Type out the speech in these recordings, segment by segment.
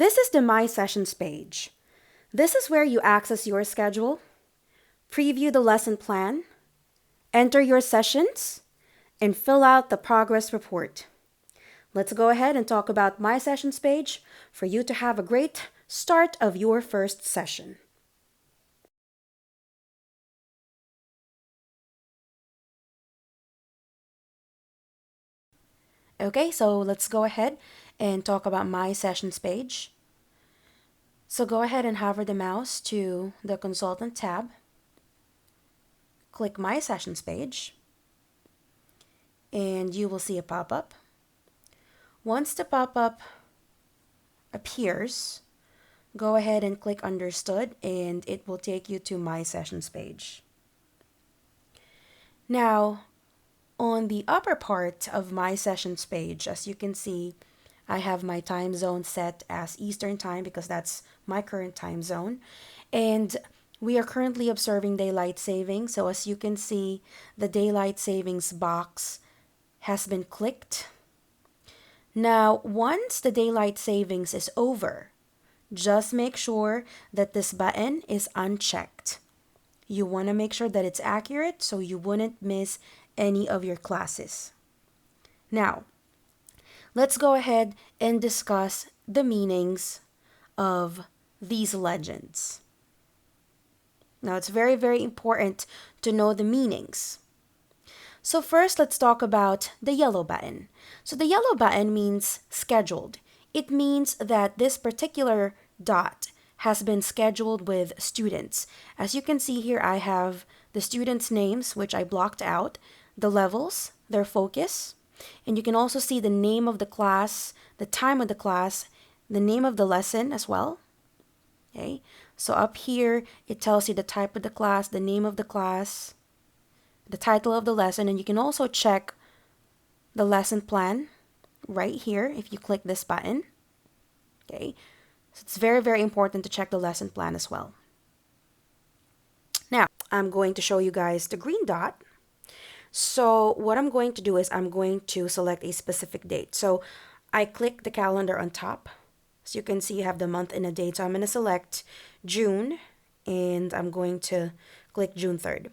This is the My Sessions page. This is where you access your schedule, preview the lesson plan, enter your sessions, and fill out the progress report. Let's go ahead and talk about My Sessions page for you to have a great start of your first session. Okay, so let's go ahead and talk about My Sessions page. So go ahead and hover the mouse to the Consultant tab. Click My Sessions page, and you will see a pop-up. Once the pop-up appears, go ahead and click Understood, and it will take you to My Sessions page. Now, on the upper part of My Sessions page, as you can see, I have my time zone set as Eastern time because that's my current time zone. And we are currently observing daylight savings. So as you can see, the daylight savings box has been clicked. Now, once the daylight savings is over, just make sure that this button is unchecked. You want to make sure that it's accurate so you wouldn't miss any of your classes. Now, let's go ahead and discuss the meanings of these legends. Now, it's very, very important to know the meanings. So first, let's talk about the yellow button. So the yellow button means scheduled. It means that this particular dot has been scheduled with students. As you can see here, I have the students' names, which I blocked out, the levels, their focus, and you can also see the name of the class, the time of the class, the name of the lesson as well. Okay, so up here, it tells you the type of the class, the name of the class, the title of the lesson, and you can also check the lesson plan right here if you click this button. Okay, so it's very, very important to check the lesson plan as well. Now, I'm going to show you guys the green dot. So what I'm going to do is I'm going to select a specific date. So I click the calendar on top. So you can see you have the month and a date. So I'm going to select June, and I'm going to click June 3rd.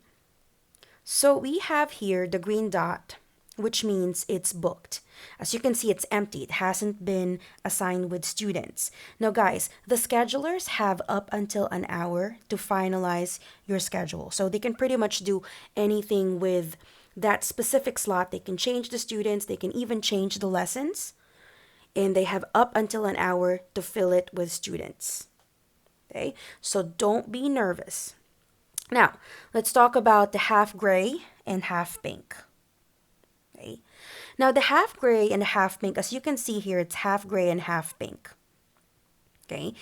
So we have here the green dot, which means it's booked. As you can see, it's empty. It hasn't been assigned with students. Now, guys, the schedulers have up until an hour to finalize your schedule. So they can pretty much do anything with that specific slot. They can change the students. They can even change the lessons. And they have up until an hour to fill it with students. Okay, so don't be nervous. Now, let's talk about the half gray and half pink. Okay. Now, the half gray and the half pink, as you can see here, it's half gray and half pink. Okay.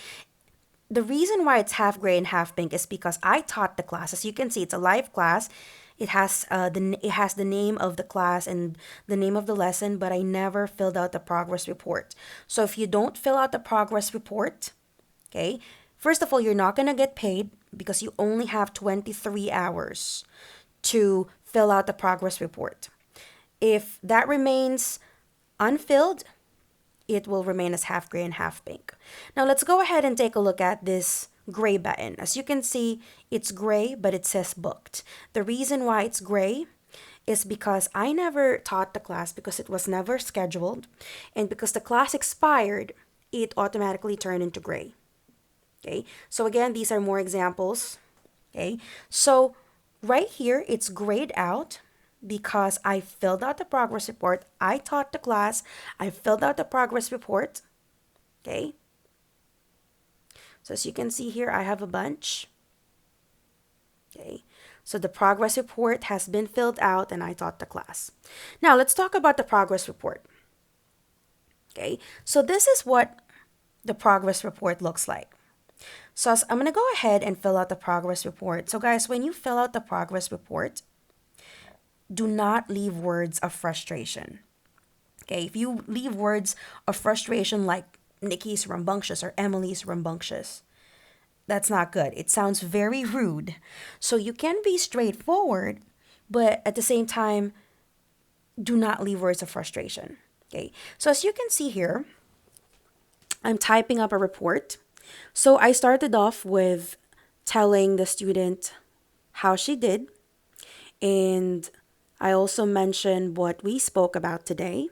The reason why it's half gray and half pink is because I taught the class. As you can see, it's a live class. It has the name of the class and the name of the lesson, but I never filled out the progress report. So if you don't fill out the progress report, okay, first of all, you're not going to get paid because you only have 23 hours to fill out the progress report. If that remains unfilled, it will remain as half gray and half pink. Now let's go ahead and take a look at this gray button. As you can see, it's gray, but it says booked. The reason why it's gray is because I never taught the class because it was never scheduled, and because the class expired, it automatically turned into gray. Okay, so again, these are more examples. Okay, so right here, it's grayed out because I filled out the progress report. I taught the class. I filled out the progress report. Okay. So as you can see here, I have a bunch. Okay. So the progress report has been filled out and I taught the class. Now let's talk about the progress report. Okay. So this is what the progress report looks like. So I'm going to go ahead and fill out the progress report. So guys, when you fill out the progress report, do not leave words of frustration. Okay, if you leave words of frustration like Nikki's rambunctious or Emily's rambunctious, that's not good. It sounds very rude. So you can be straightforward, but at the same time, do not leave words of frustration. Okay, so as you can see here, I'm typing up a report. So I started off with telling the student how she did, and I also mentioned what we spoke about today.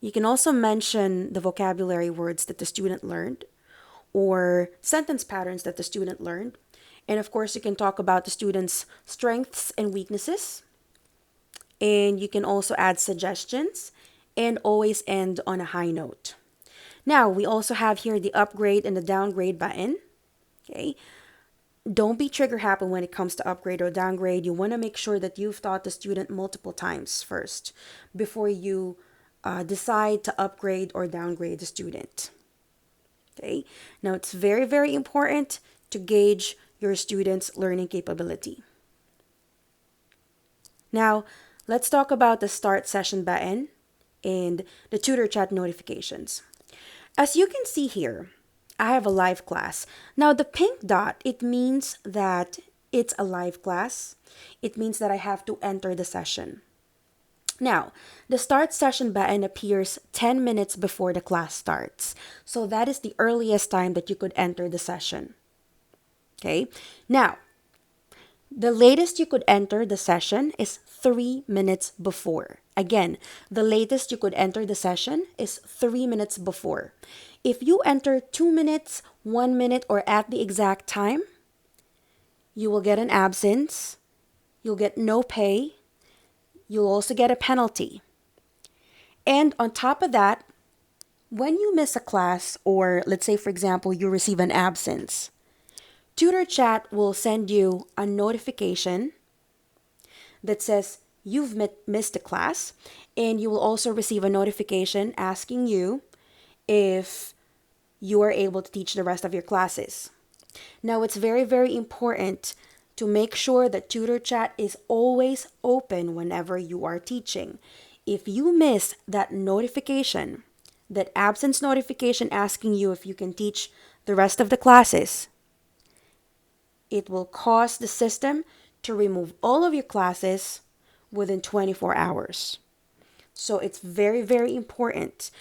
You can also mention the vocabulary words that the student learned or sentence patterns that the student learned. And of course, you can talk about the student's strengths and weaknesses. And you can also add suggestions and always end on a high note. Now, we also have here the upgrade and the downgrade button. Okay. Don't be trigger happy when it comes to upgrade or downgrade. You want to make sure that you've taught the student multiple times first before you decide to upgrade or downgrade the student. Okay. Now, it's very, very important to gauge your student's learning capability. Now, let's talk about the start session button and the tutor chat notifications. As you can see here, I have a live class. Now, the pink dot, it means that it's a live class. It means that I have to enter the session. Now, the start session button appears 10 minutes before the class starts. So that is the earliest time that you could enter the session. Okay. Now, the latest you could enter the session is 3 minutes before. Again, the latest you could enter the session is 3 minutes before. If you enter 2 minutes, 1 minute, or at the exact time, you will get an absence, you'll get no pay, you'll also get a penalty. And on top of that, when you miss a class, or let's say, for example, you receive an absence, Tutor Chat will send you a notification that says you've missed a class, and you will also receive a notification asking you if you are able to teach the rest of your classes. Now, it's very, very important to make sure that Tutor Chat is always open whenever you are teaching. If you miss that notification, that absence notification asking you if you can teach the rest of the classes, it will cause the system to remove all of your classes within 24 hours. So it's very, very important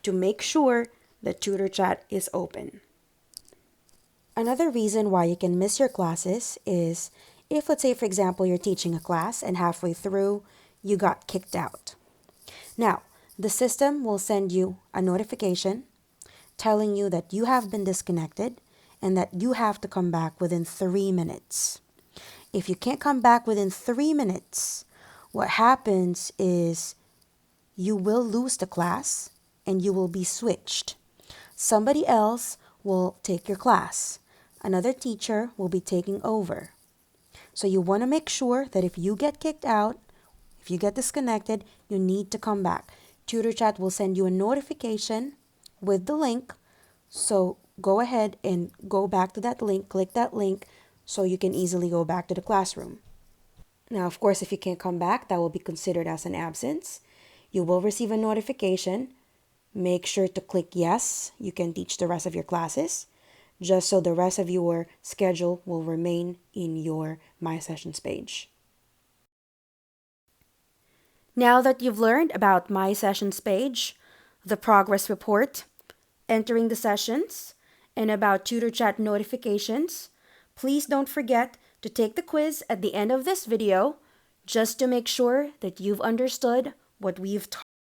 to make sure that Tutor Chat is open. Another reason why you can miss your classes is if, let's say, for example, you're teaching a class and halfway through you got kicked out. Now, the system will send you a notification telling you that you have been disconnected and that you have to come back within 3 minutes. If you can't come back within 3 minutes, what happens is you will lose the class and you will be switched. Somebody else will take your class. Another teacher will be taking over. So you want to make sure that if you get kicked out, if you get disconnected, you need to come back. Tutor Chat will send you a notification with the link. So go ahead and go back to that link, click that link so you can easily go back to the classroom. Now, of course, if you can't come back, that will be considered as an absence. You will receive a notification. Make sure to click yes, you can teach the rest of your classes, just so the rest of your schedule will remain in your My Sessions page. Now that you've learned about My Sessions page, the progress report, entering the sessions, and about Tutor Chat notifications, please don't forget to take the quiz at the end of this video just to make sure that you've understood what we've taught.